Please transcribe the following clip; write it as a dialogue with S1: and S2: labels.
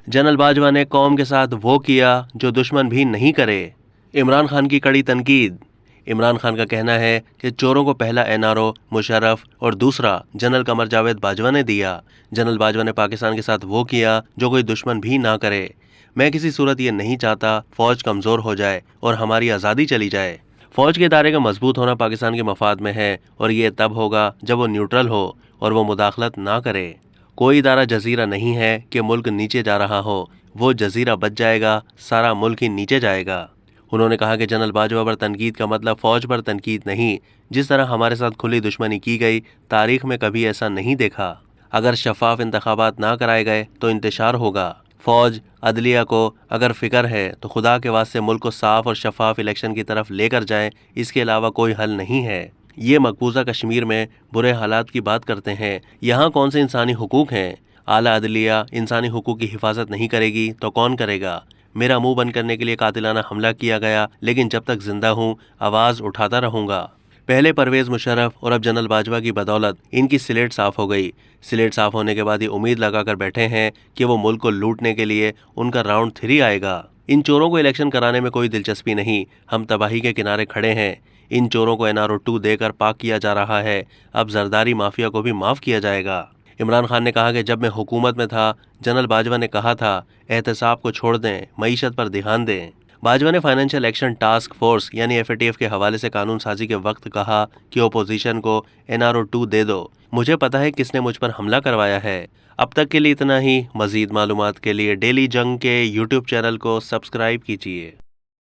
S1: General Bajwa ने कौम के साथ वो किया जो दुश्मन भी नहीं करे। इमरान खान की कड़ी तनकीद। इमरान खान का कहना है कि चोरों को पहला एनआरओ मुशर्रफ और दूसरा जनरल कमर जावेद बाजवा ने दिया। जनरल बाजवा ने पाकिस्तान के साथ वो किया जो कोई दुश्मन भी ना करे। मैं किसी सूरत ये नहीं चाहता फौज कमजोर हो जाए और हमारी आज़ादी चली जाए। फौज के इदारे का मजबूत होना पाकिस्तान के मफाद में है और ये तब होगा जब वो न्यूट्रल हो और वो मुदाखलत ना करे। कोई इदारा जजीरा नहीं है कि मुल्क नीचे जा रहा हो, वो जजीरा बच जाएगा, सारा मुल्क ही नीचे जाएगा। उन्होंने कहा कि जनरल बाजवा पर तनकीद का मतलब फौज पर तनकीद नहीं। जिस तरह हमारे साथ खुली दुश्मनी की गई, तारीख में कभी ऐसा नहीं देखा। अगर शफाफ इंतखाबात ना कराए गए तो इंतशार होगा। फौज अदलिया को अगर फिक्र है तो खुदा के वास्ते मुल्क को साफ और शफाफ इलेक्शन की तरफ लेकर जाएं, इसके अलावा कोई हल नहीं है। ये मकबूजा कश्मीर में बुरे हालात की बात करते हैं, यहाँ कौन से इंसानी हुकूक हैं? आला अदलिया इंसानी हुकूक की हिफाजत नहीं करेगी तो कौन करेगा? मेरा मुंह बंद करने के लिए कातिलाना हमला किया गया, लेकिन जब तक जिंदा हूँ आवाज़ उठाता रहूँगा। पहले परवेज़ मुशर्रफ और अब जनरल बाजवा की बदौलत इनकी स्लेट साफ हो गई। स्लेट साफ होने के बाद ये उम्मीद लगाकर बैठे हैं कि वो मुल्क को लूटने के लिए उनका राउंड 3 आएगा। इन चोरों को इलेक्शन कराने में कोई दिलचस्पी नहीं, हम तबाही के किनारे खड़े हैं। इन चोरों को एनआरओ 2 देकर पाक किया जा रहा है, अब जरदारी माफिया को भी माफ़ किया जाएगा। इमरान खान ने कहा कि जब मैं हुकूमत में था जनरल बाजवा ने कहा था एहतसाब को छोड़ दें, मईशत पर ध्यान दें। बाजवा ने फाइनेंशियल एक्शन टास्क फोर्स यानी एफएटीएफ के हवाले से कानून साजी के वक्त कहा कि ओपोजिशन को एनआरओ 2 दे दो। मुझे पता है किसने मुझ पर हमला करवाया है। अब तक के लिए इतना ही। मजीद मालूमात के लिए डेली जंग के यूट्यूब चैनल को सब्सक्राइब कीजिए।